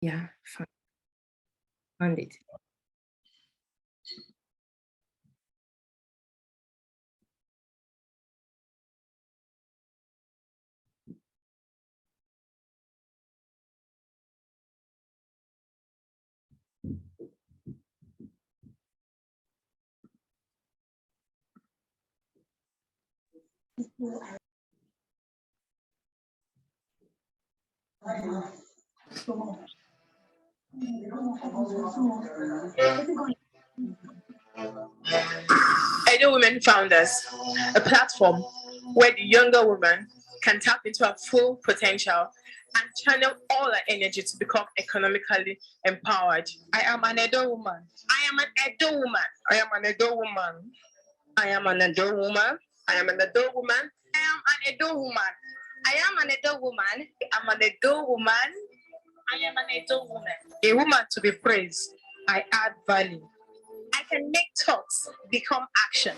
Yeah, found it. Edo Women Founders, a platform where the younger woman can tap into her full potential and channel all her energy to become economically empowered. I am an Edo woman. I am an Edo woman. I am an Edo woman. I am an Edo woman. I am an Edo woman. I am an Edo woman. I am an Edo woman. I am an Edo woman. I am an Edo woman. A woman to be praised. I add value. I can make thoughts become action.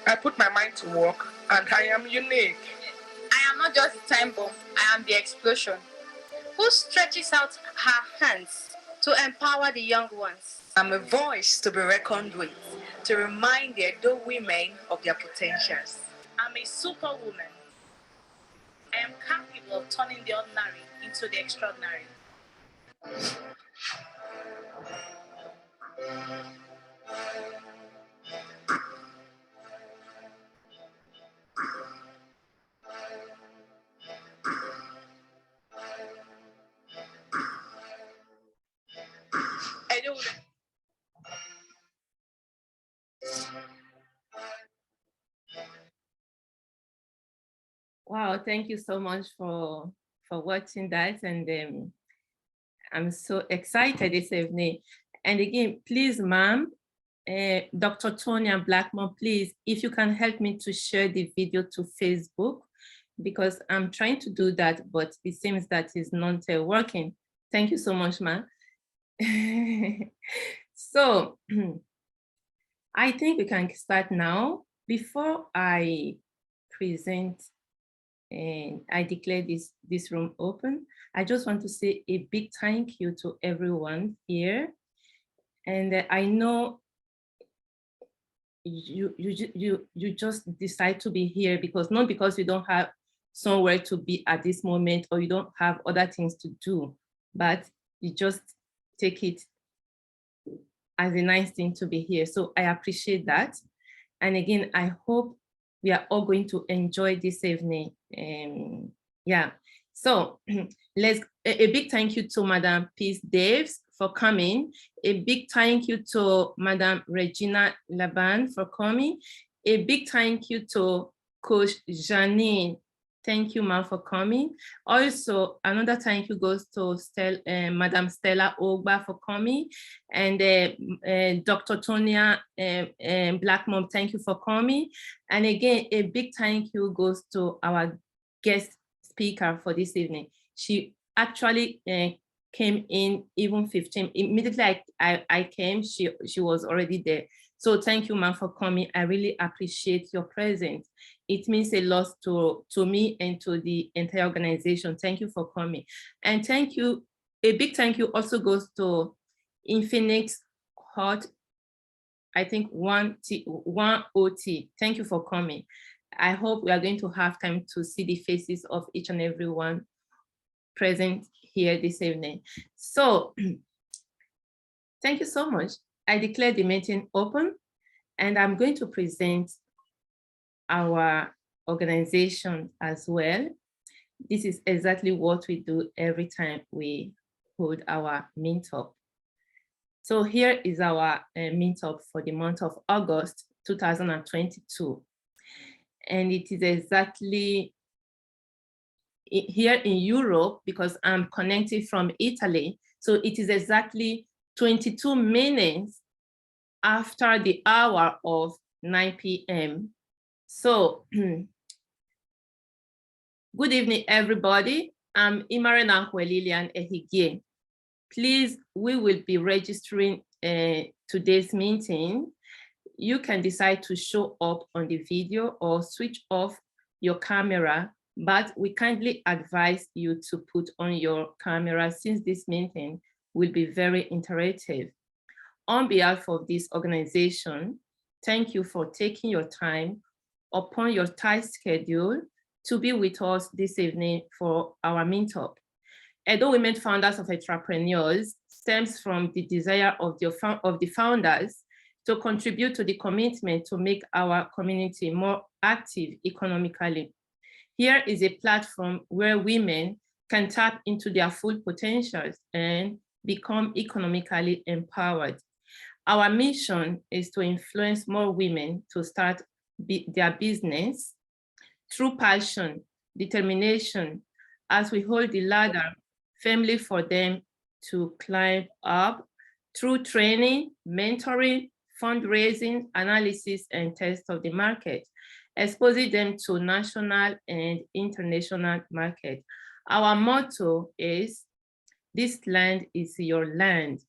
I put my mind to work and I am unique. I am not just the time bomb, I am the explosion who stretches out her hands to empower the young ones. I'm a voice to be reckoned with, to remind the Edo women of their potentials. I'm a superwoman. I am capable of turning the ordinary into the extraordinary. Edo women. Wow, thank you so much for watching that, and I'm so excited this evening. And again, please, ma'am, Dr. Tonya Blackmore, please, if you can help me to share the video to Facebook, because I'm trying to do that, but it seems that it's not working. Thank you so much, ma'am. So I think we can start now. Before I present and I declare this room open, I just want to say a big thank you to everyone here. And I know you just decide to be here not because you don't have somewhere to be at this moment or you don't have other things to do, but you just take it as a nice thing to be here. So I appreciate that. And again, I hope we are all going to enjoy this evening. Yeah, so a big thank you to Madam Peace Daves for coming. A big thank you to Madam Regina Laban for coming. A big thank you to Coach Janine. Thank you, ma'am, for coming. Also, another thank you goes to Madam Stella Ogba for coming, and Dr. Tonya Blackmore, thank you for coming. And again, a big thank you goes to our guest speaker for this evening. She actually came in even 15, immediately I came, she was already there. So thank you, ma'am, for coming. I really appreciate your presence. It means a lot to me and to the entire organization. Thank you for coming. And thank you, a big thank you also goes to Infinix Hot, I think 1OT. Thank you for coming. I hope we are going to have time to see the faces of each and every one present here this evening. So thank you so much. I declare the meeting open, and I'm going to present our organization as well. This is exactly what we do every time we hold our meetup. So here is our meetup for the month of August 2022. And it is exactly here in Europe, because I'm connected from Italy. So it is exactly 22 minutes after the hour of 9 p.m. So good evening, everybody. I'm Imarena Lilian Ehigie. Please, we will be registering today's meeting. You can decide to show up on the video or switch off your camera but we kindly advise you to put on your camera since this meeting will be very interactive. On behalf of this organization, thank you for taking your time upon your tight schedule to be with us this evening for our meetup. Edo Women Founders of Entrepreneurs stems from the desire of the founders to contribute to the commitment to make our community more active economically. Here is a platform where women can tap into their full potentials and become economically empowered. Our mission is to influence more women to start their business through passion, determination, as we hold the ladder firmly for them to climb up through training, mentoring, fundraising, analysis, and test of the market, exposing them to national and international market. Our motto is, this land is your land.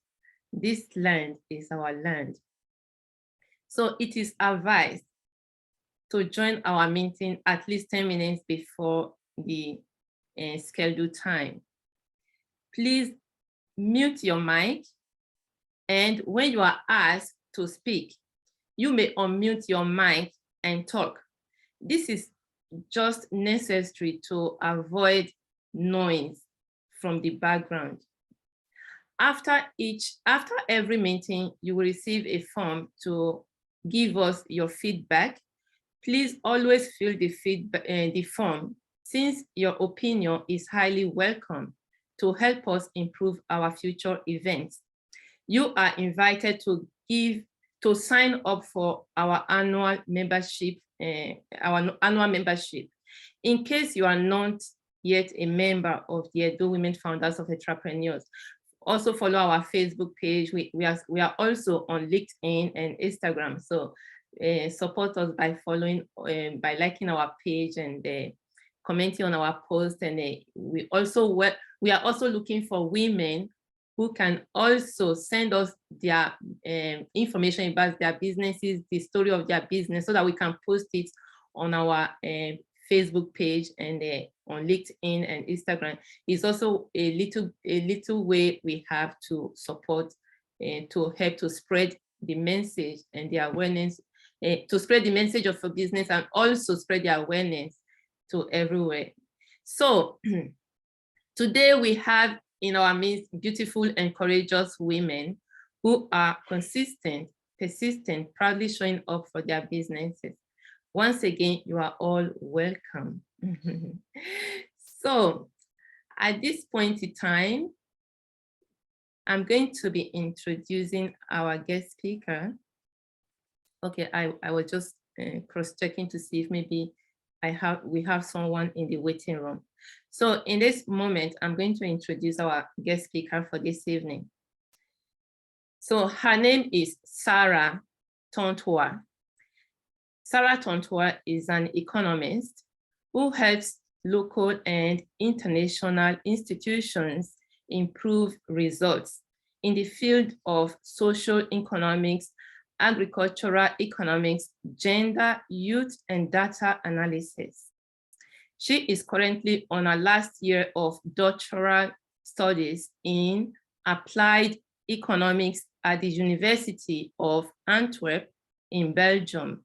This land is our land. So it is advised to join our meeting at least 10 minutes before the scheduled time. Please mute your mic, and when you are asked to speak, you may unmute your mic and talk. This is just necessary to avoid noise from the background. After every meeting, you will receive a form to give us your feedback. Please always fill the form, since your opinion is highly welcome to help us improve our future events. You are invited to sign up for our annual membership. In case you are not yet a member of the Edo Women Founders of Entrepreneurs, also follow our Facebook page. We are also on LinkedIn and Instagram. So support us by following, by liking our page and commenting on our post. And we are also looking for women who can also send us their information about their businesses, the story of their business, so that we can post it on our Facebook page and on LinkedIn and Instagram. It's also a little way we have to support to help to spread the message and the awareness, to spread the message of a business and also spread the awareness to everywhere. So today we have in our midst beautiful and courageous women who are consistent, persistent, proudly showing up for their businesses. Once again, you are all welcome. So at this point in time, I'm going to be introducing our guest speaker. Okay, I was just cross-checking to see if maybe we have someone in the waiting room. So in this moment, I'm going to introduce our guest speaker for this evening. So her name is Sarah Tontoa. Sarah Tontoa is an economist who helps local and international institutions improve results in the field of social economics, agricultural economics, gender, youth, and data analysis. She is currently on her last year of doctoral studies in applied economics at the University of Antwerp in Belgium,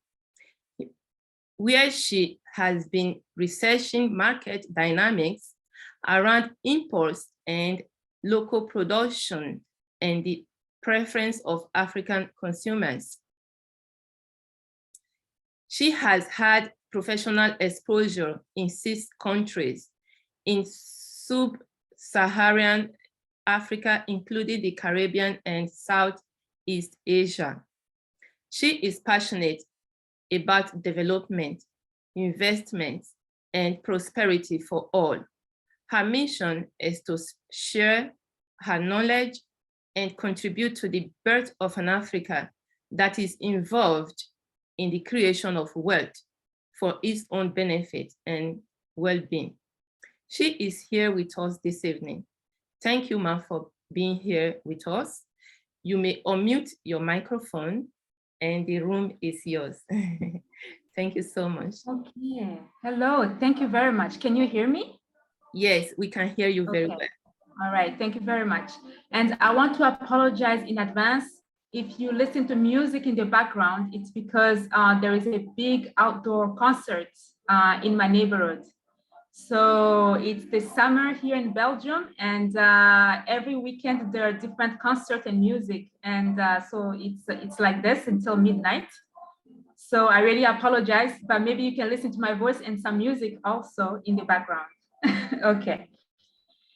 where she has been researching market dynamics around imports and local production and the preference of African consumers. She has had professional exposure in 6 countries in sub-Saharan Africa, including the Caribbean and Southeast Asia. She is passionate about development, investment, and prosperity for all. Her mission is to share her knowledge and contribute to the birth of an Africa that is involved in the creation of wealth for its own benefit and well-being. She is here with us this evening. Thank you, ma'am, for being here with us. You may unmute your microphone and the room is yours. Thank you so much. Okay. Hello. Thank you very much. Can you hear me? Yes, we can hear you very well. All right. Thank you very much. And I want to apologize in advance. If you listen to music in the background, it's because there is a big outdoor concert in my neighborhood. So it's the summer here in Belgium, and every weekend there are different concerts and music, and so it's like this until midnight. So I really apologize, but maybe you can listen to my voice and some music also in the background. Okay.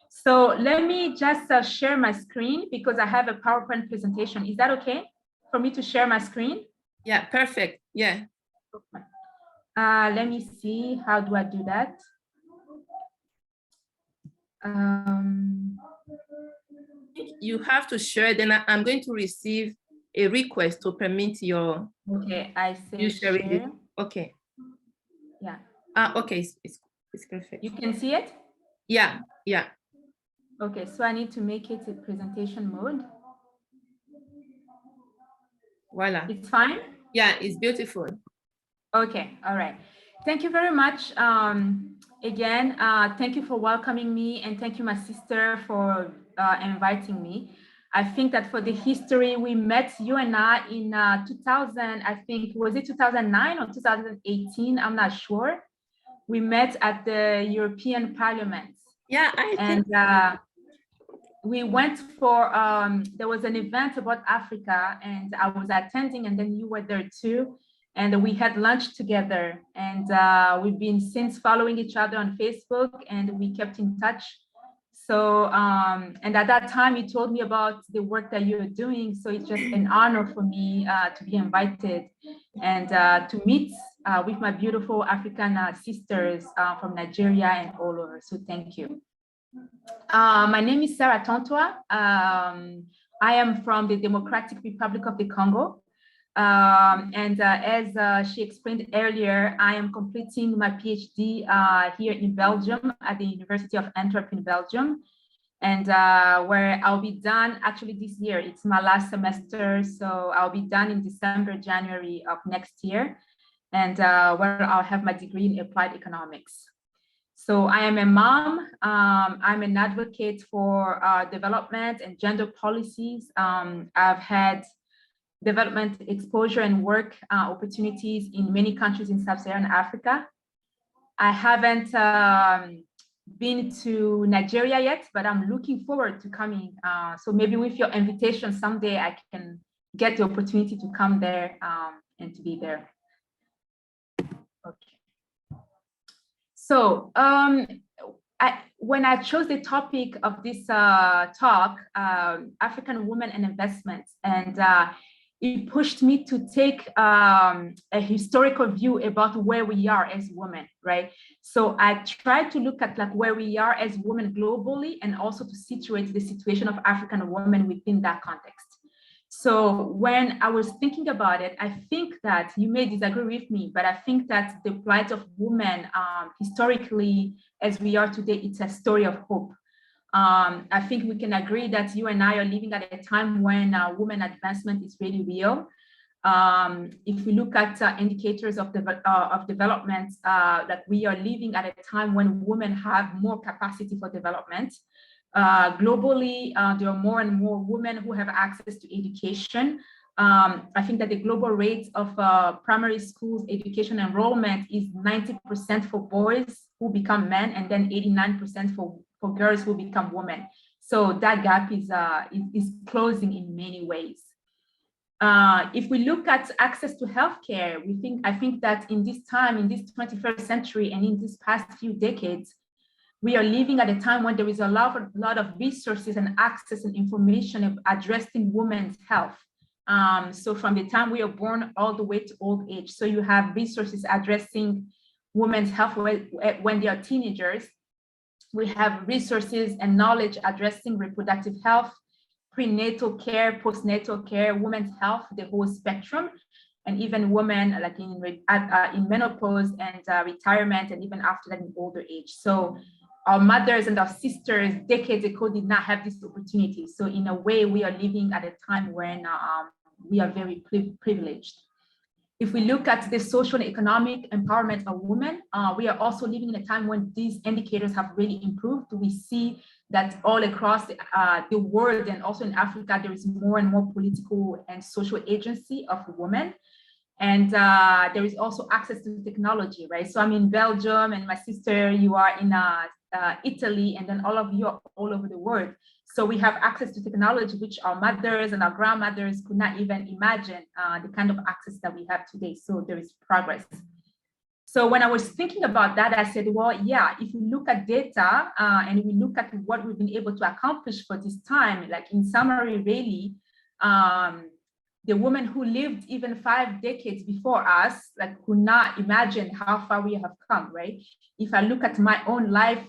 So let me just share my screen because I have a PowerPoint presentation. Is that okay for me to share my screen? Yeah, perfect. Yeah. Let me see. How do I do that? You have to share, then I'm going to receive a request to permit your okay, I say you sharing share. it. Okay. Yeah. Okay, it's perfect. You can see it? Yeah, yeah. Okay, so I need to make it a presentation mode. Voila. It's fine? Yeah, it's beautiful. Okay, all right. Thank you very much. Again, thank you for welcoming me, and thank you, my sister, for inviting me. I think that for the history, we met, you and I, in 2000, I think, was it 2009 or 2018? I'm not sure. We met at the European Parliament. Yeah, and we went for, there was an event about Africa, and I was attending, and then you were there too. And we had lunch together, and we've been since following each other on Facebook, and we kept in touch. So, and at that time, you told me about the work that you're doing. So it's just an honor for me to be invited and to meet with my beautiful African sisters from Nigeria and all over. So thank you. My name is Sarah Tontoa. I am from the Democratic Republic of the Congo. And as she explained earlier, I am completing my PhD here in Belgium at the University of Antwerp in Belgium, and where I'll be done actually this year. It's my last semester, so I'll be done in December, January of next year, and where I'll have my degree in applied economics. So I am a mom. I'm an advocate for development and gender policies. I've had development exposure and work opportunities in many countries in Sub-Saharan Africa. I haven't been to Nigeria yet, but I'm looking forward to coming. So maybe with your invitation someday, I can get the opportunity to come there and to be there. Okay. So when I chose the topic of this talk, African women and investments, and it pushed me to take a historical view about where we are as women, right? So I tried to look at like where we are as women globally, and also to situate the situation of African women within that context. So when I was thinking about it, I think that you may disagree with me, but I think that the plight of women historically, as we are today, it's a story of hope. I think we can agree that you and I are living at a time when women advancement is really real. If we look at indicators of development, that we are living at a time when women have more capacity for development. Globally, there are more and more women who have access to education. I think that the global rate of primary schools education enrollment is 90% for boys who become men, and then 89% for girls who become women. So that gap is closing in many ways. If we look at access to healthcare, I think that in this time, in this 21st century, and in this past few decades, we are living at a time when there is a lot of resources and access and information of addressing women's health. So from the time we are born all the way to old age. So you have resources addressing women's health when they are teenagers. We have resources and knowledge addressing reproductive health, prenatal care, postnatal care, women's health, the whole spectrum, and even women like in menopause and retirement, and even after that in older age. So our mothers and our sisters decades ago did not have this opportunity. So in a way, we are living at a time when we are very privileged. If we look at the social and economic empowerment of women, we are also living in a time when these indicators have really improved. We see that all across the world and also in Africa, there is more and more political and social agency of women. And there is also access to technology, right? So I'm in Belgium and my sister, you are in Italy, and then all of you are all over the world. So we have access to technology, which our mothers and our grandmothers could not even imagine the kind of access that we have today. So there is progress. So when I was thinking about that, I said, well, yeah, if we look at data and we look at what we've been able to accomplish for this time, like in summary, really, the women who lived even 5 decades before us, like could not imagine how far we have come, right? If I look at my own life,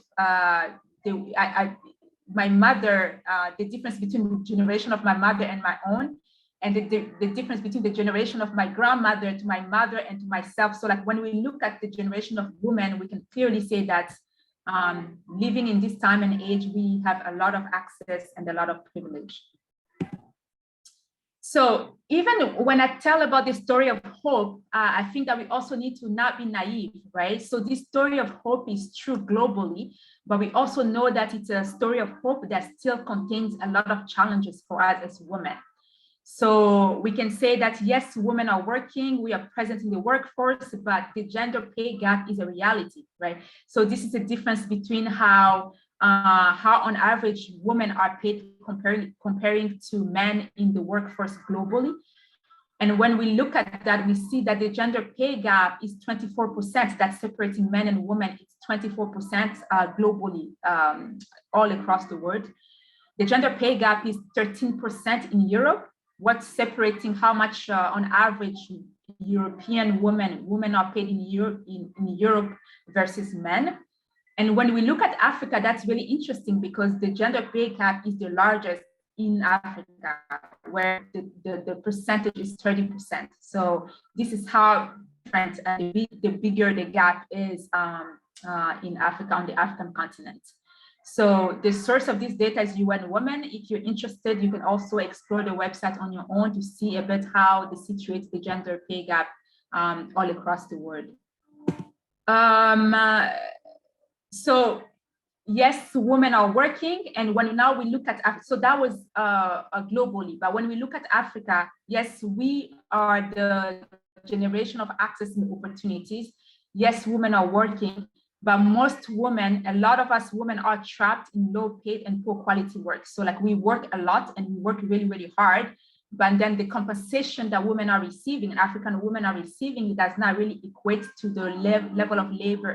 my mother, the difference between the generation of my mother and my own, and the difference between the generation of my grandmother to my mother and to myself. So like when we look at the generation of women, we can clearly say that living in this time and age, we have a lot of access and a lot of privilege. So even when I tell about the story of hope, I think that we also need to not be naive, right? So this story of hope is true globally, but we also know that it's a story of hope that still contains a lot of challenges for us as women. So we can say that, yes, women are working, we are present in the workforce, but the gender pay gap is a reality, right? So this is the difference between how on average women are paid comparing to men in the workforce globally. And when we look at that, we see that the gender pay gap is 24%. That's separating men and women. It's 24% globally, all across the world. The gender pay gap is 13% in Europe. What's separating how much on average European women are paid in Europe versus men. And when we look at Africa, that's really interesting because the gender pay gap is the largest in Africa, where the percentage is 30%. So this is how different the bigger the gap is in Africa, on the African continent. So the source of this data is UN Women. If you're interested, you can also explore the website on your own to see a bit how they situate the gender pay gap all across the world. So yes, women are working, and when now we look at Africa, so that was globally, but when we look at Africa, yes, we are the generation of access and opportunities. Yes, women are working, but most women, a lot of us women are trapped in low paid and poor quality work. So like we work a lot and we work really, really hard, but then the compensation that women are receiving, and African women are receiving, it does not really equate to the level of labor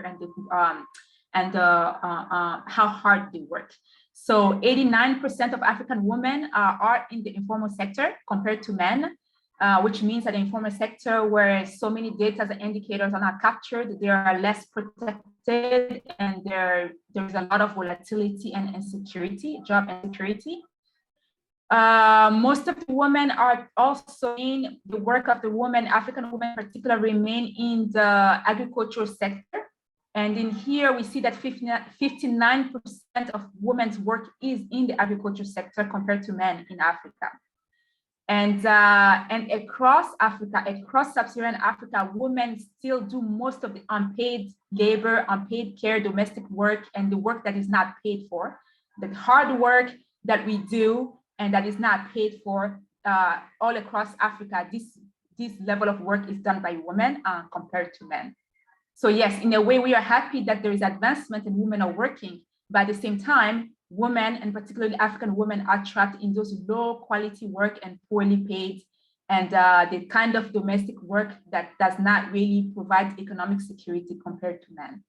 and how hard they work. So 89% of African women are in the informal sector compared to men, which means that the informal sector, where so many data and indicators are not captured, they are less protected, and there's a lot of volatility and insecurity, job insecurity. Most of the women are also in the work of the women, African women in particular, remain in the agricultural sector. And in here, we see that 59% of women's work is in the agriculture sector compared to men in Africa. And across Africa, across sub-Saharan Africa, women still do most of the unpaid labor, unpaid care, domestic work, and the work that is not paid for. The hard work that we do and that is not paid for all across Africa, this level of work is done by women compared to men. So yes, in a way, we are happy that there is advancement and women are working, but at the same time, women, and particularly African women, are trapped in those low quality work and poorly paid, and the kind of domestic work that does not really provide economic security compared to men.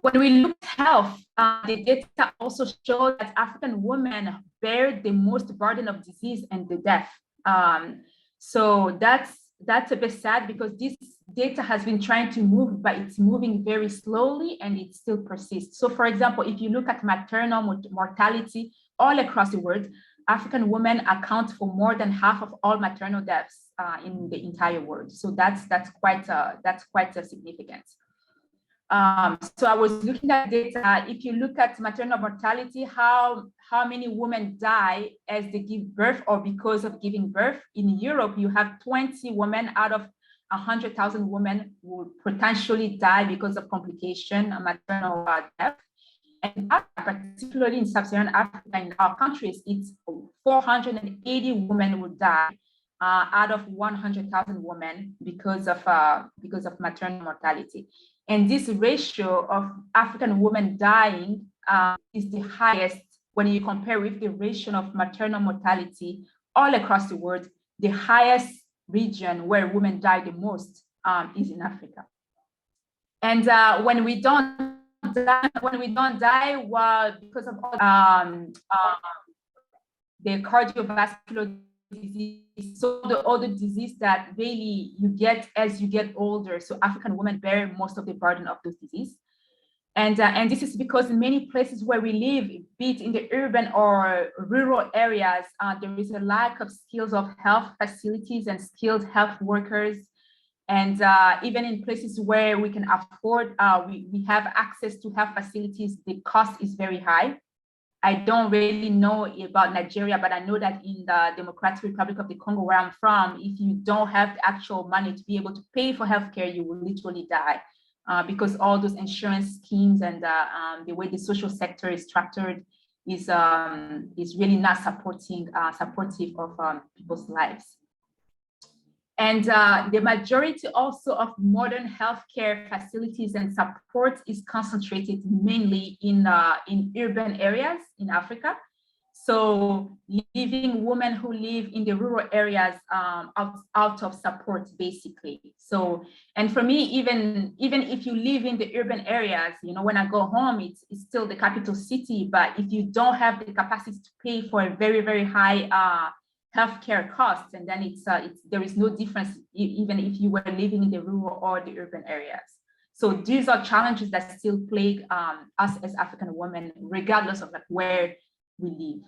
When we look at health, the data also show that African women bear the most burden of disease and the death. So that's a bit sad because this data has been trying to move, but it's moving very slowly and it still persists. So for example, if you look at maternal mortality all across the world, African women account for more than half of all maternal deaths in the entire world. So that's quite significant. So I was looking at data. If you look at maternal mortality, how many women die as they give birth or because of giving birth. In Europe, you have 20 women out of 100,000 women will potentially die because of complication, maternal death. And particularly in sub-Saharan Africa, in our countries, it's 480 women will die out of 100,000 women because of maternal mortality. And this ratio of African women dying is the highest when you compare with the ratio of maternal mortality all across the world. The highest region where women die the most is in Africa. And when we don't die, well, because of all the cardiovascular disease, so the other disease that really you get as you get older. So African women bear most of the burden of those diseases. And this is because in many places where we live, be it in the urban or rural areas, there is a lack of skills of health facilities and skilled health workers. And even in places where we can afford, we have access to health facilities, the cost is very high. I don't really know about Nigeria, but I know that in the Democratic Republic of the Congo, where I'm from, if you don't have the actual money to be able to pay for healthcare, you will literally die because all those insurance schemes and the way the social sector is structured is really not supportive of people's lives. And the majority also of modern healthcare facilities and support is concentrated mainly in urban areas in Africa. So leaving women who live in the rural areas out of support, basically. So, and for me, even if you live in the urban areas, you know, when I go home, it's still the capital city, but if you don't have the capacity to pay for a very, very high healthcare costs, and then there is no difference even if you were living in the rural or the urban areas. So these are challenges that still plague us as African women, regardless of like where we live.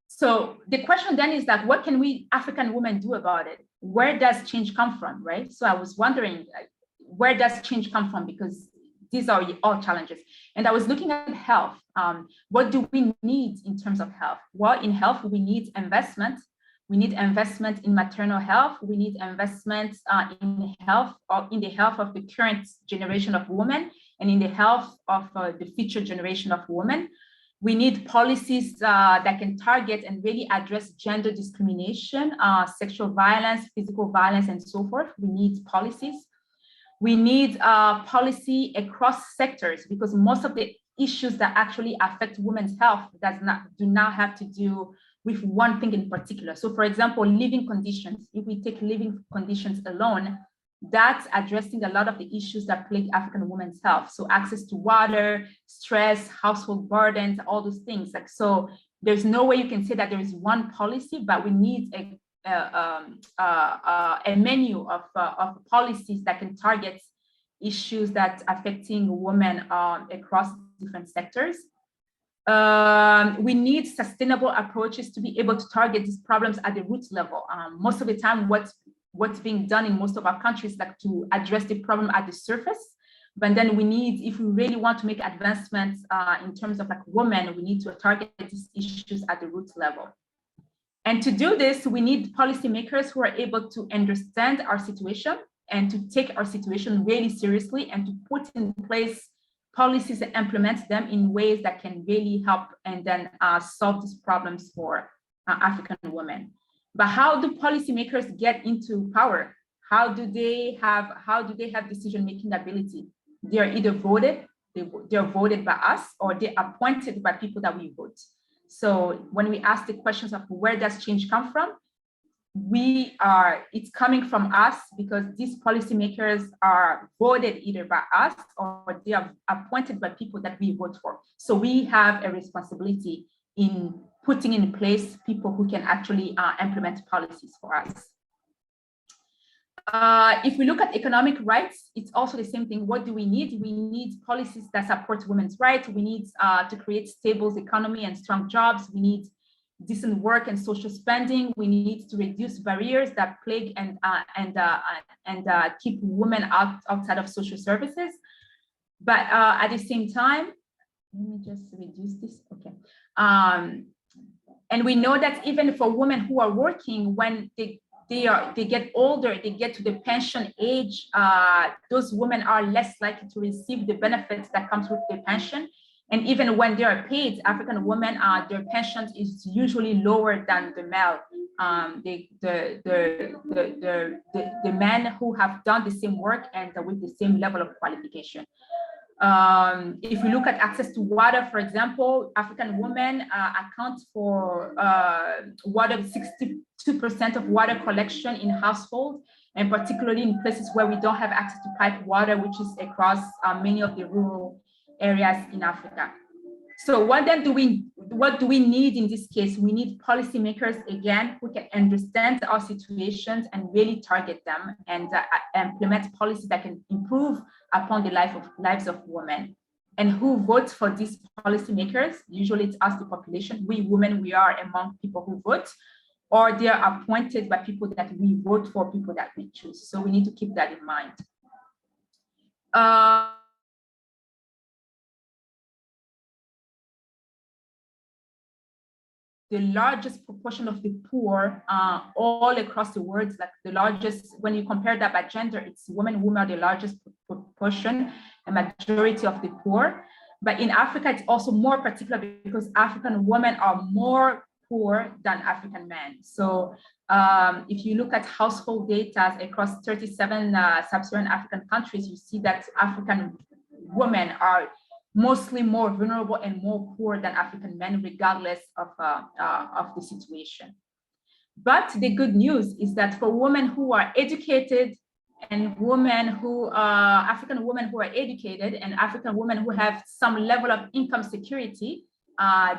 So the question then is that what can we African women do about it? Where does change come from, right? So I was wondering, where does change come from? Because these are all challenges. And I was looking at health. What do we need in terms of health? Well, in health, we need investment. We need investment in maternal health. We need investment in health, or in the health of the current generation of women and in the health of the future generation of women. We need policies that can target and really address gender discrimination, sexual violence, physical violence, and so forth. We need policies. We need policy across sectors, because most of the issues that actually affect women's health do not have to do with one thing in particular. So for example, living conditions, if we take living conditions alone, that's addressing a lot of the issues that plague African women's health. So access to water, stress, household burdens, all those things. Like, so there's no way you can say that there is one policy, but we need a menu of policies that can target issues that affecting women across different sectors. We need sustainable approaches to be able to target these problems at the root level. Most of the time, what's being done in most of our countries, like to address the problem at the surface. But then we need, if we really want to make advancements in terms of like women, we need to target these issues at the root level. And to do this, we need policymakers who are able to understand our situation and to take our situation really seriously and to put in place policies and implement them in ways that can really help and then solve these problems for African women. But how do policymakers get into power? How do they have decision-making ability? They are either voted, they're voted by us, or they're appointed by people that we vote. So when we ask the questions of where does change come from, it's coming from us, because these policymakers are voted either by us or they are appointed by people that we vote for. So we have a responsibility in putting in place people who can actually implement policies for us. If we look at economic rights, it's also the same thing. What do we need? We need policies that support women's rights. We need to create stable economy and strong jobs. We need decent work and social spending. We need to reduce barriers that plague and keep women outside of social services. But at the same time, let me just reduce this. Okay. And we know that even for women who are working, when they get older, they get to the pension age, those women are less likely to receive the benefits that comes with the pension. And even when they are paid, African women, their pension is usually lower than the male. The men who have done the same work and with the same level of qualification. If we look at access to water, for example, African women account for water, 62% of water collection in households, and particularly in places where we don't have access to piped water, which is across many of the rural areas in Africa. So what do we need in this case? We need policymakers, again, who can understand our situations and really target them and implement policies that can improve upon the lives of women. And who votes for these policymakers? Usually it's us, the population. We women, we are among people who vote, or they are appointed by people that we vote for, people that we choose. So we need to keep that in mind. The largest proportion of the poor all across the world, like the largest, when you compare that by gender, it's women are the largest proportion, a majority of the poor. But in Africa, it's also more particular because African women are more poor than African men. So if you look at household data across 37 sub-Saharan African countries, you see that African women are mostly more vulnerable and more poor than African men, regardless of the situation. But the good news is that for women who are educated and women who African women who are educated and African women who have some level of income security,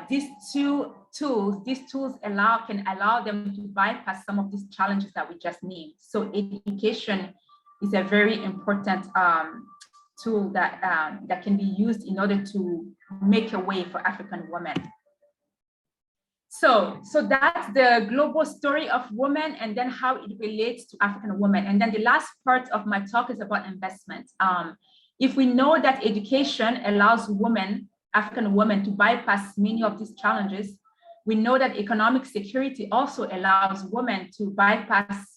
these tools can allow them to bypass some of these challenges that we just named. So education is a very important tool that can be used in order to make a way for African women. So that's the global story of women and then how it relates to African women. And then the last part of my talk is about investment. If we know that education allows women, African women, to bypass many of these challenges, we know that economic security also allows women to bypass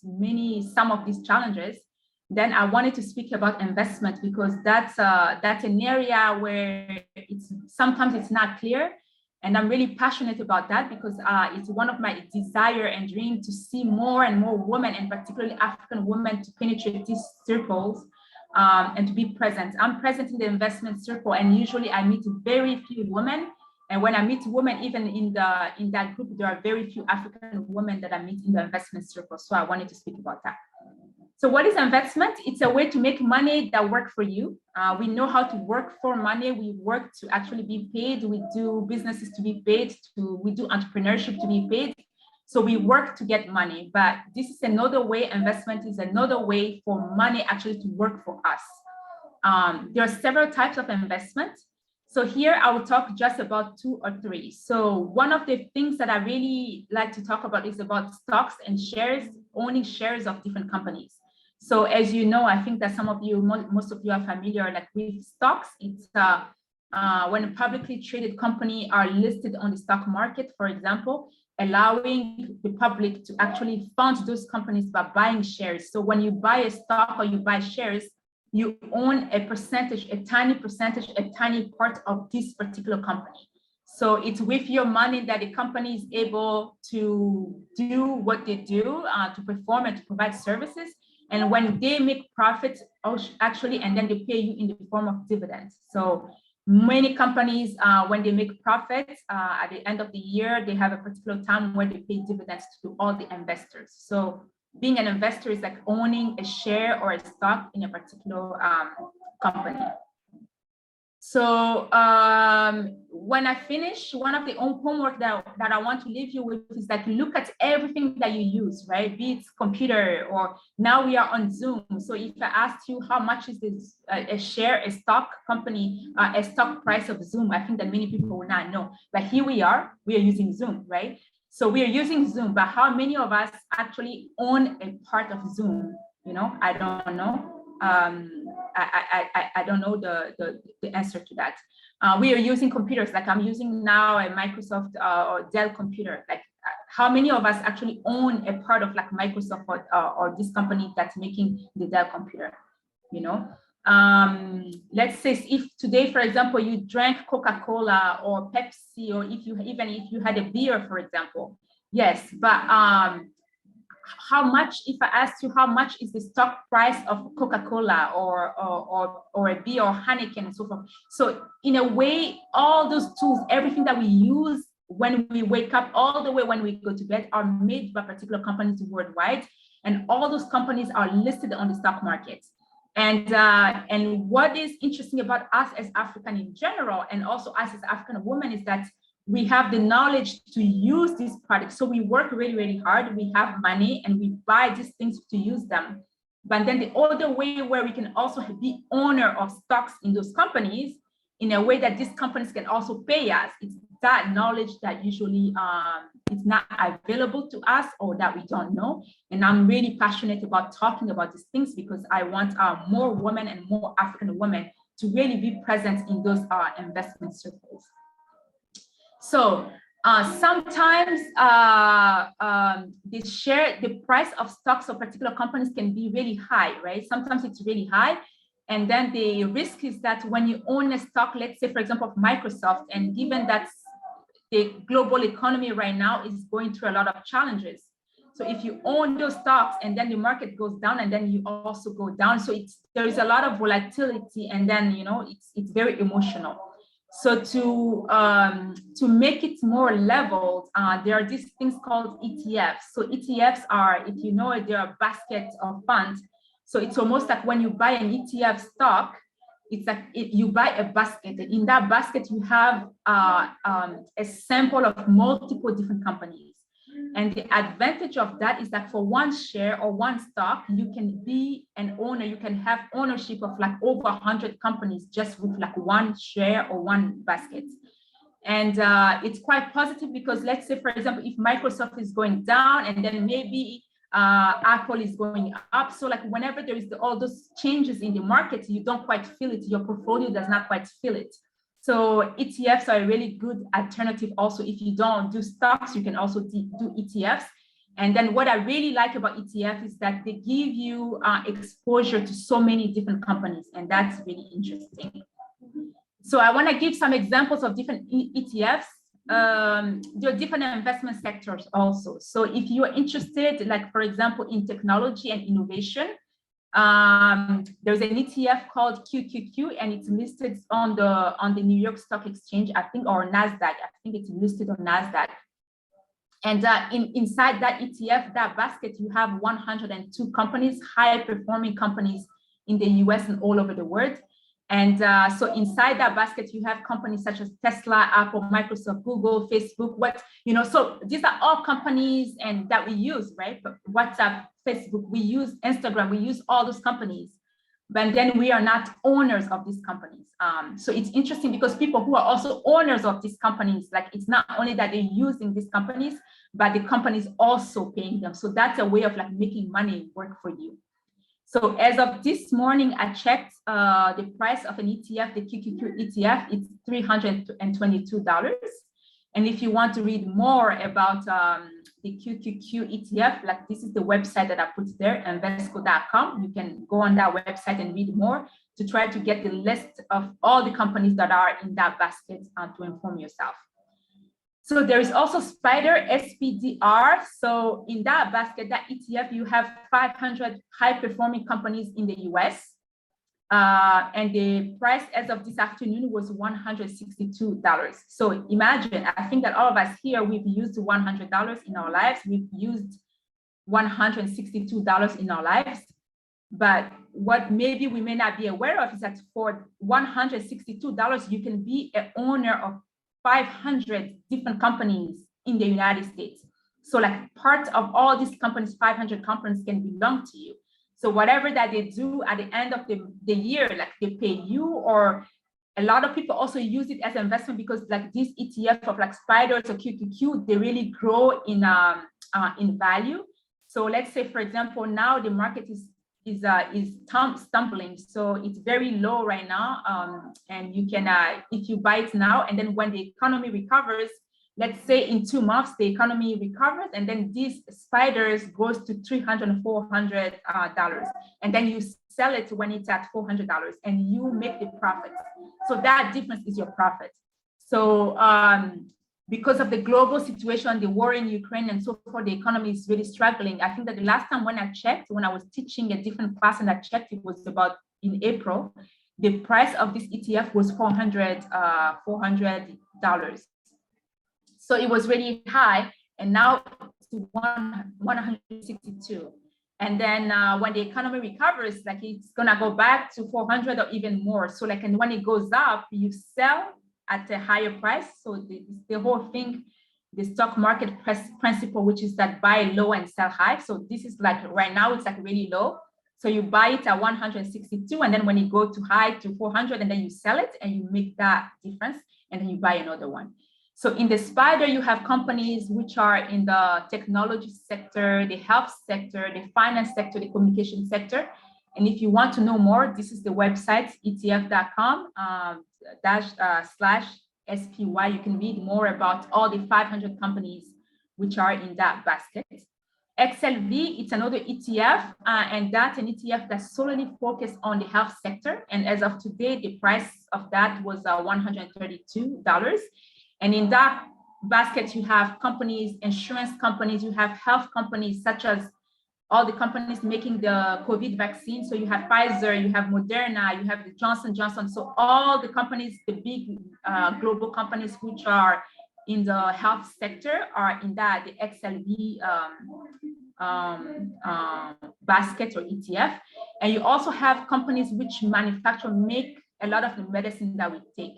some of these challenges. Then I wanted to speak about investment because that's an area where sometimes it's not clear. And I'm really passionate about that because it's one of my desire and dream to see more and more women, and particularly African women, to penetrate these circles and to be present. I'm present in the investment circle, and usually I meet very few women. And when I meet women, even in that group, there are very few African women that I meet in the investment circle. So I wanted to speak about that. So what is investment? It's a way to make money that work for you. We know how to work for money. We work to actually be paid. We do businesses to be paid. We do entrepreneurship to be paid. So we work to get money. But this is another way. Investment is another way for money actually to work for us. There are several types of investment. So here I will talk just about 2 or 3. So one of the things that I really like to talk about is about stocks and shares, owning shares of different companies. So as you know, I think that most of you are familiar with stocks. It's when a publicly traded company are listed on the stock market, for example, allowing the public to actually fund those companies by buying shares. So when you buy a stock or you buy shares, you own a percentage, a tiny percentage, a tiny part of this particular company. So it's with your money that the company is able to do what they do, to perform and to provide services. And when they make profits, actually, and then they pay you in the form of dividends. So many companies, when they make profits at the end of the year, they have a particular time where they pay dividends to all the investors. So being an investor is like owning a share or a stock in a particular company. So when I finish, one of the homework that I want to leave you with is that look at everything that you use, right? Be it computer, or now we are on Zoom. So if I asked you how much is this a share, a stock company, a stock price of Zoom, I think that many people will not know. But here we are using Zoom, right? So we are using Zoom, but how many of us actually own a part of Zoom? You know, I don't know. I don't know the answer to that. We are using computers, like I'm using now a Microsoft or Dell computer. Like how many of us actually own a part of like Microsoft or this company that's making the Dell computer, you know? Let's say if today, for example, you drank Coca-Cola or Pepsi, or even if you had a beer, for example, yes, but how much, if I asked you how much is the stock price of Coca-Cola or a beer or Heineken and so forth. So in a way, all those tools, everything that we use when we wake up all the way when we go to bed are made by particular companies worldwide. And all those companies are listed on the stock market. And what is interesting about us as African in general, and also us as African women, is that we have the knowledge to use these products. So we work really, really hard. We have money and we buy these things to use them. But then the other way where we can also be owner of stocks in those companies in a way that these companies can also pay us. It's that knowledge that usually is not available to us or that we don't know. And I'm really passionate about talking about these things because I want more women and more African women to really be present in those investment circles. So sometimes the price of stocks of particular companies can be really high, right? Sometimes it's really high. And then the risk is that when you own a stock, let's say, for example, of Microsoft, and given that the global economy right now is going through a lot of challenges. So if you own those stocks and then the market goes down and then you also go down. So there is a lot of volatility, and then, you know, it's very emotional. So to make it more leveled, there are these things called ETFs. So ETFs are, if you know it, they are baskets of funds. So it's almost like when you buy an ETF stock, it's like you buy a basket. In that basket, you have a sample of multiple different companies. And the advantage of that is that for one share or one stock, you can be an owner, you can have ownership of like over 100 companies just with like one share or one basket. And it's quite positive because let's say, for example, if Microsoft is going down and then maybe Apple is going up. So like whenever there is all those changes in the market, you don't quite feel it. Your portfolio does not quite feel it. So ETFs are a really good alternative. Also, if you don't do stocks, you can also do ETFs. And then what I really like about ETF is that they give you exposure to so many different companies, and that's really interesting. So I want to give some examples of different ETFs. There are different investment sectors also. So if you are interested, like for example, in technology and innovation, there's an ETF called QQQ, and it's listed on the New York Stock Exchange, I think, or NASDAQ. I think it's listed on NASDAQ. And inside that ETF, that basket, you have 102 companies, high performing companies in the US and all over the world. And so inside that basket, you have companies such as Tesla, Apple, Microsoft, Google, Facebook, so these are all companies and that we use, right? But WhatsApp, Facebook, we use Instagram, we use all those companies, but then we are not owners of these companies. So it's interesting because people who are also owners of these companies, like it's not only that they're using these companies, but the companies also paying them. So that's a way of like making money work for you. So as of this morning, I checked the price of an ETF, the QQQ ETF, it's $322. And if you want to read more about the QQQ ETF, like this is the website that I put there, Invesco.com. You can go on that website and read more to try to get the list of all the companies that are in that basket to inform yourself. So there is also SPDR, SPDR. So in that basket, that ETF, you have 500 high-performing companies in the US. And the price as of this afternoon was $162. So imagine, I think that all of us here, we've used $100 in our lives. We've used $162 in our lives. But what maybe we may not be aware of is that for $162, you can be an owner of 500 different companies in the United States. So like part of all these companies, 500 companies can belong to you. So whatever that they do at the end of the year, like they pay you or A lot of people also use it as an investment because like these ETF of like spiders or QQQ, they really grow in value. So let's say, for example, now the market is stumbling, so it's very low right now, and you can if you buy it now, and then when the economy recovers, let's say in 2 months the economy recovers, and then these spiders goes to $300 and $400, and then you sell it when it's at $400, and you make the profit. So that difference is your profit. So because of the global situation, the war in Ukraine and so forth, the economy is really struggling. I think that the last time when I checked, when I was teaching a different class and I checked, it was about in April, the price of this ETF was $400. So it was really high, and now it's 162. And then when the economy recovers, like it's gonna go back to 400 or even more. So like, and when it goes up, you sell at a higher price. So the whole thing, the stock market principle, which is that buy low and sell high. So this is like right now it's like really low. So you buy it at 162, and then when you go to high to 400, and then you sell it and you make that difference, and then you buy another one. So in the spider, you have companies which are in the technology sector, the health sector, the finance sector, the communication sector. And if you want to know more, this is the website, etf.com /SPY. You can read more about all the 500 companies which are in that basket. XLV, it's another ETF, and that's an ETF that's solely focused on the health sector. And as of today, the price of that was $132. And in that basket, you have companies, insurance companies, you have health companies, such as all the companies making the COVID vaccine. So you have Pfizer, you have Moderna, you have the Johnson & Johnson. So all the companies, the big global companies which are in the health sector are in that, the XLV basket or ETF. And you also have companies which make a lot of the medicine that we take.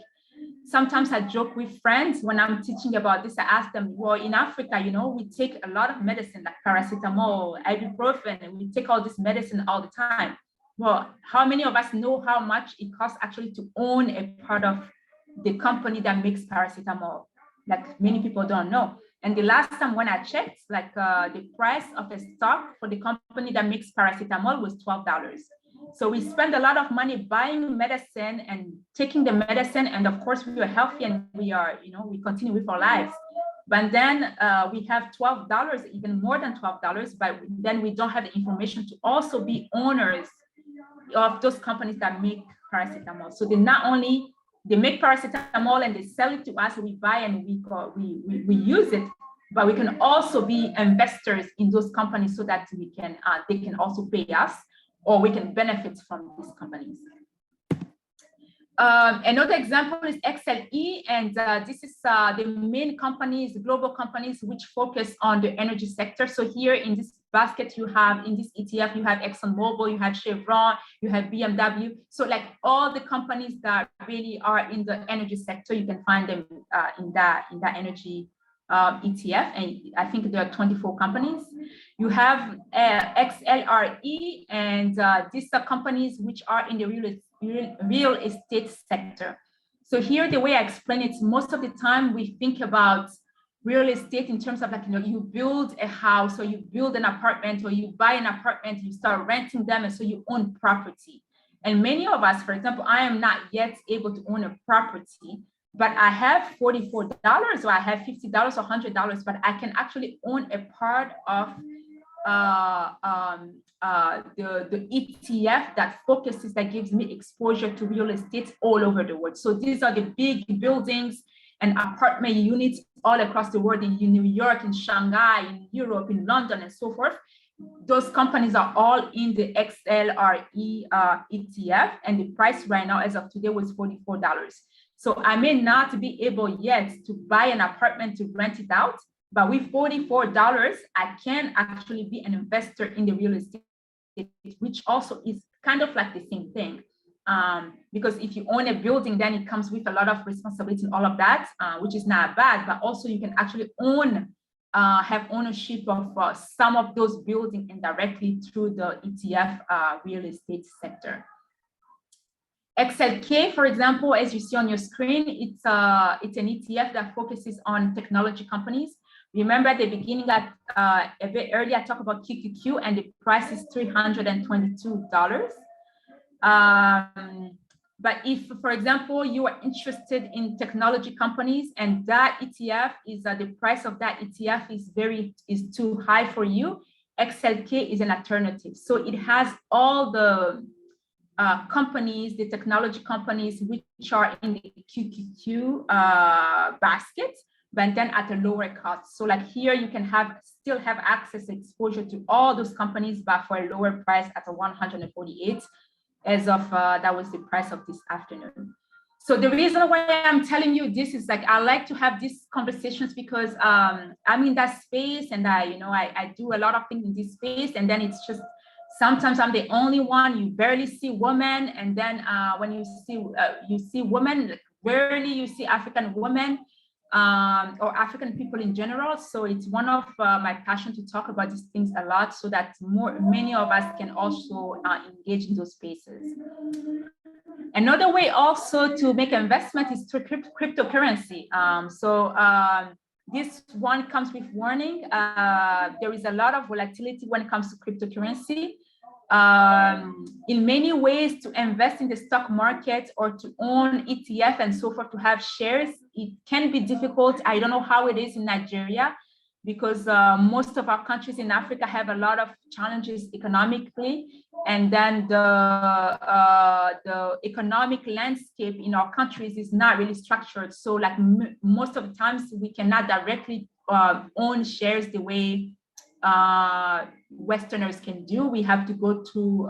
Sometimes I joke with friends when I'm teaching about this. I ask them, well, in Africa, you know, we take a lot of medicine like paracetamol, ibuprofen, and we take all this medicine all the time. Well, how many of us know how much it costs actually to own a part of the company that makes paracetamol? Like many people don't know. And the last time when I checked, like the price of a stock for the company that makes paracetamol was $12. So we spend a lot of money buying medicine and taking the medicine, and of course we are healthy and we are, you know, we continue with our lives. But then we have $12, even more than $12, but then we don't have the information to also be owners of those companies that make paracetamol. So they not only they make paracetamol and they sell it to us, we buy and we use it, but we can also be investors in those companies so that we can they can also pay us, or we can benefit from these companies. Another example is XLE, and this is the main companies, global companies, which focus on the energy sector. So here in this basket, you have, in this ETF, you have ExxonMobil, you have Chevron, you have BMW. So like all the companies that really are in the energy sector, you can find them in that energy ETF, and I think there are 24 companies. You have XLRE, and these are companies which are in the real estate sector. So here, the way I explain it, most of the time we think about real estate in terms of like, you know, you build a house or you build an apartment or you buy an apartment, you start renting them, and so you own property. And many of us, for example, I am not yet able to own a property, but I have $44 or I have $50 or $100, but I can actually own a part of the ETF that focuses, that gives me exposure to real estate all over the world. So these are the big buildings and apartment units all across the world, in New York, in Shanghai, in Europe, in London, and so forth. Those companies are all in the XLRE ETF, and the price right now as of today was $44. So I may not be able yet to buy an apartment to rent it out, but with $44, I can actually be an investor in the real estate, which also is kind of like the same thing. Because if you own a building, then it comes with a lot of responsibility and all of that, which is not bad, but also you can actually have ownership of some of those buildings indirectly through the ETF real estate sector. XLK, for example, as you see on your screen, it's an ETF that focuses on technology companies. Remember at the beginning, that a bit earlier, I talked about QQQ, and the price is $322. But if, for example, you are interested in technology companies and that ETF is the price of that ETF is too high for you, XLK is an alternative. So it has all the companies, the technology companies, which are in the QQQ basket, but then at a lower cost. So like here, you can still have access, exposure to all those companies, but for a lower price at a 148, as of that was the price of this afternoon. So the reason why I'm telling you this is like, I like to have these conversations because I'm in that space, and I do a lot of things in this space, and then it's just, sometimes I'm the only one, you barely see women, and then when you see women, rarely you see African women or African people in general. So it's one of my passion to talk about these things a lot, so that many of us can also engage in those spaces. Another way also to make investment is through cryptocurrency. This one comes with warning. There is a lot of volatility when it comes to cryptocurrency. In many ways, to invest in the stock market or to own ETF and so forth, to have shares, it can be difficult. I don't know how it is in Nigeria, because most of our countries in Africa have a lot of challenges economically, and then the economic landscape in our countries is not really structured. So like most of the times we cannot directly own shares the way Westerners can do. We have to go to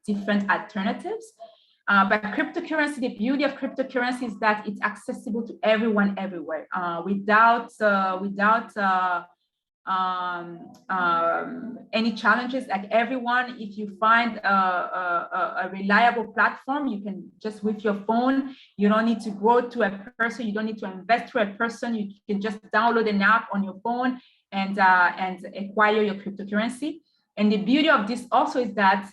different alternatives. But cryptocurrency, the beauty of cryptocurrency is that it's accessible to everyone everywhere, without any challenges. Like everyone, if you find a reliable platform, you can just with your phone, you don't need to go to a person, you don't need to invest to a person, you can just download an app on your phone and acquire your cryptocurrency. And the beauty of this also is that,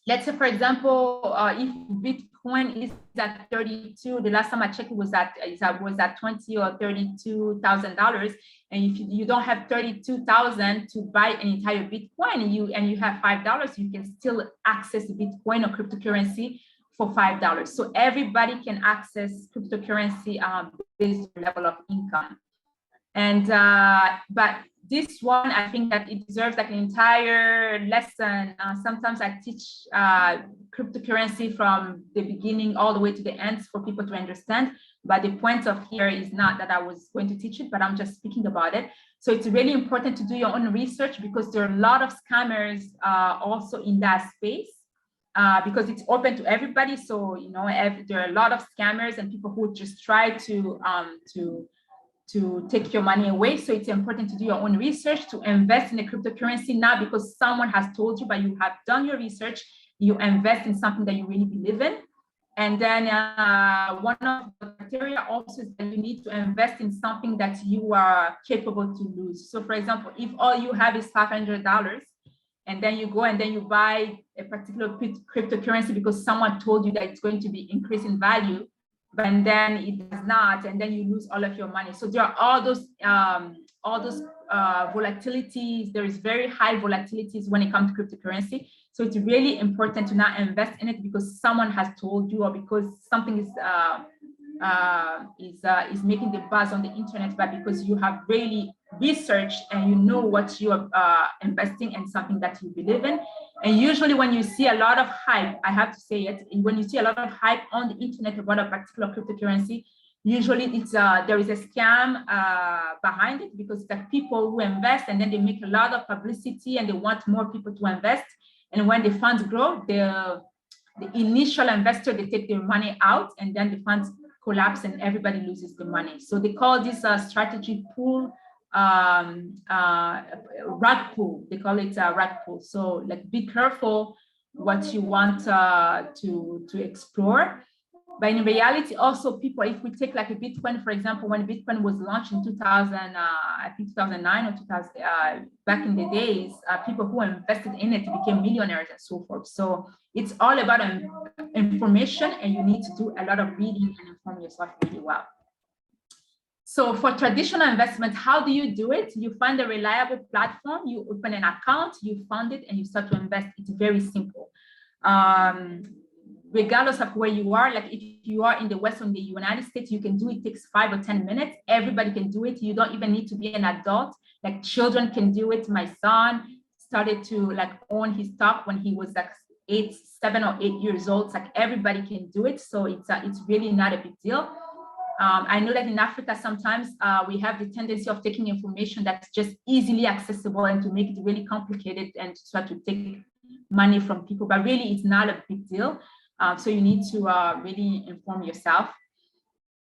let's say, for example, if Bitcoin is at 32, the last time I checked, it was at $20,000 or $32,000. And if you don't have 32,000 to buy an entire Bitcoin, and you have $5, you can still access Bitcoin or cryptocurrency for $5. So everybody can access cryptocurrency based on level of income. And but this one, I think that it deserves like an entire lesson. Sometimes I teach cryptocurrency from the beginning all the way to the end for people to understand. But the point of here is not that I was going to teach it, but I'm just speaking about it. So it's really important to do your own research, because there are a lot of scammers also in that space, because it's open to everybody. So, there are a lot of scammers and people who just try to take your money away. So it's important to do your own research, to invest in a cryptocurrency, not because someone has told you, but you have done your research, you invest in something that you really believe in. And then one of the criteria also is that you need to invest in something that you are capable to lose. So for example, if all you have is $500, and then you go and then you buy a particular cryptocurrency because someone told you that it's going to be increasing value, but then it does not, and then you lose all of your money. So there are all those volatilities. There is very high volatilities when it comes to cryptocurrency. So it's really important to not invest in it because someone has told you, or because something is making the buzz on the internet, but because you have really researched and you know what you are investing in, something that you believe in. And usually when you see a lot of hype, I have to say it, when you see a lot of hype on the internet about a particular cryptocurrency, usually it's there is a scam behind it, because it's like people who invest and then they make a lot of publicity and they want more people to invest. And when the funds grow, the initial investor, they take their money out, and then the funds collapse and everybody loses the money. So they call this strategy pool, rug pull. They call it a rug pull. So like, be careful what you want to explore. But in reality, also people, if we take like a Bitcoin, for example, when Bitcoin was launched in 2000, I think 2009 or 2000, back in the days, people who invested in it became millionaires and so forth. So it's all about information, and you need to do a lot of reading and inform yourself really well. So for traditional investment, how do you do it? You find a reliable platform, you open an account, you fund it, and you start to invest. It's very simple. Regardless of where you are, like if you are in the West or in the United States, you can do it. It takes 5 or 10 minutes. Everybody can do it. You don't even need to be an adult. Like children can do it. My son started to like own his stock when he was like 7 or 8 years old. It's like everybody can do it. So it's really not a big deal. I know that in Africa, sometimes we have the tendency of taking information that's just easily accessible and to make it really complicated and to try to take money from people, but really it's not a big deal. So you need to really inform yourself.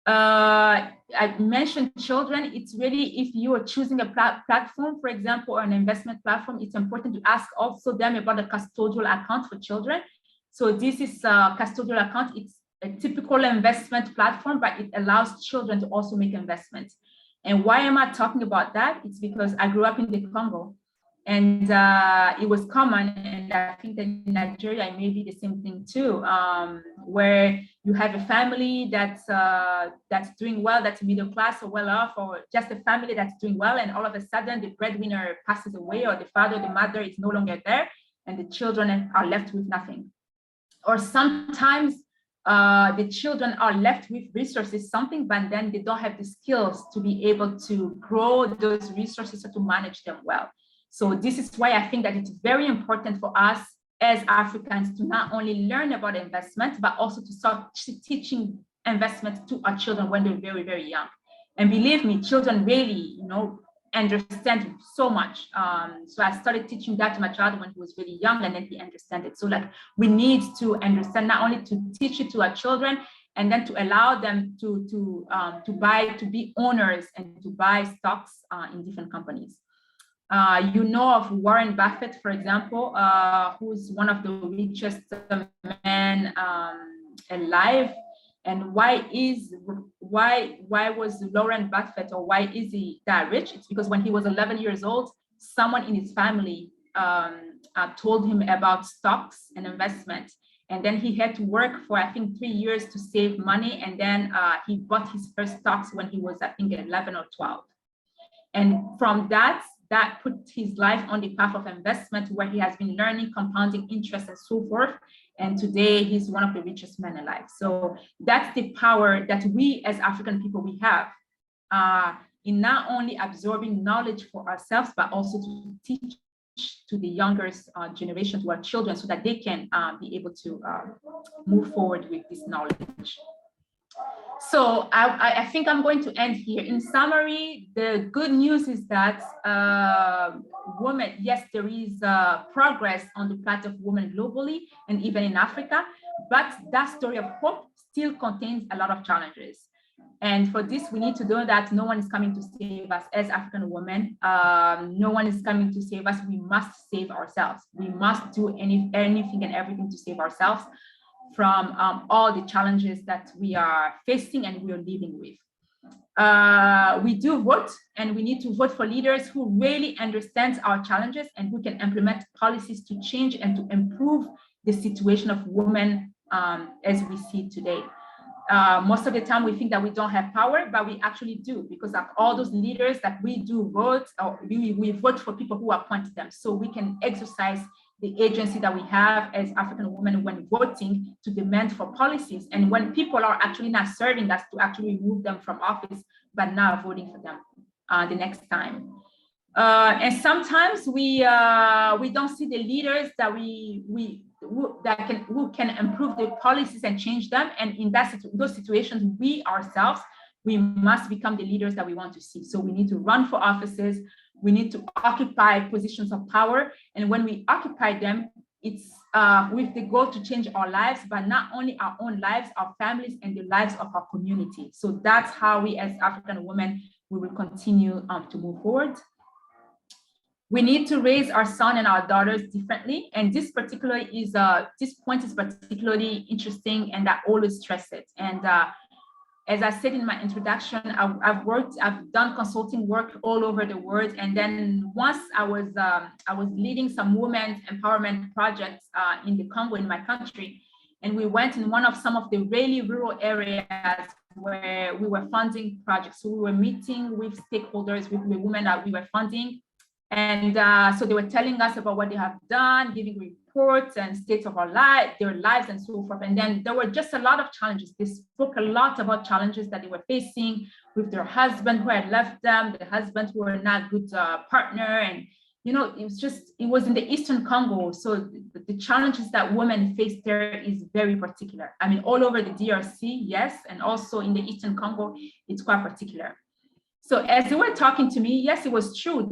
I mentioned children. It's really, if you are choosing a platform, for example, or an investment platform, it's important to ask also them about a custodial account for children. So this is a custodial account. It's a typical investment platform, but it allows children to also make investments. And why am I talking about that? It's because I grew up in the Congo, and it was common, and I think that in Nigeria it may be the same thing too, where you have a family that's doing well, that's middle class or well off, or just a family that's doing well, and all of a sudden the breadwinner passes away, or the father, the mother is no longer there, and the children are left with nothing. Or sometimes the children are left with resources, something, but then they don't have the skills to be able to grow those resources or to manage them well. So this is why I think that it's very important for us as Africans to not only learn about investment, but also to start teaching investment to our children when they're very, very young. And believe me, children really, understand so much. So I started teaching that to my child when he was really young, and then he understands it. So like we need to understand, not only to teach it to our children, and then to allow them to be owners and to buy stocks in different companies. You know of Warren Buffett, for example, who's one of the richest men alive. And why was Warren Buffett, or why is he that rich? It's because when he was 11 years old, someone in his family told him about stocks and investment. And then he had to work for, I think, 3 years to save money. And then he bought his first stocks when he was, I think, 11 or 12. And from that put his life on the path of investment, where he has been learning compounding interest and so forth. And today he's one of the richest men alive. So that's the power that we as African people, we have in not only absorbing knowledge for ourselves, but also to teach to the younger generation, to our children, so that they can be able to move forward with this knowledge. So I think I'm going to end here. In summary, the good news is that women, yes, there is progress on the part of women globally and even in Africa, but that story of hope still contains a lot of challenges. And for this, we need to know that no one is coming to save us as African women. No one is coming to save us. We must save ourselves. We must do anything and everything to save ourselves from all the challenges that we are facing and we are living with. We do vote, and we need to vote for leaders who really understand our challenges and who can implement policies to change and to improve the situation of women as we see today. Most of the time we think that we don't have power, but we actually do, because of all those leaders that we do vote, or we vote for people who appoint them. So we can exercise the agency that we have as African women when voting to demand for policies. And when people are actually not serving us, to actually remove them from office, but not voting for them the next time. And sometimes we don't see the leaders that who can improve the policies and change them. And in those situations, we ourselves, we must become the leaders that we want to see. So we need to run for offices. We need to occupy positions of power. And when we occupy them, it's with the goal to change our lives, but not only our own lives, our families, and the lives of our community. So that's how we as African women, we will continue to move forward. we need to raise our son and our daughters differently. And this point is particularly interesting, and I always stress it. And as I said in my introduction, I've done consulting work all over the world. And then once I was leading some women's empowerment projects in the Congo, in my country. And we went in some of the really rural areas where we were funding projects. So we were meeting with stakeholders, with the women that we were funding. And so they were telling us about what they have done, giving reports and states of their lives and so forth. And then there were just a lot of challenges. They spoke a lot about challenges that they were facing with their husband who had left them, the husband who were not a good partner. And, it was in the Eastern Congo. So the challenges that women face there is very particular. I mean, all over the DRC, yes. And also in the Eastern Congo, it's quite particular. So as they were talking to me, yes, it was true.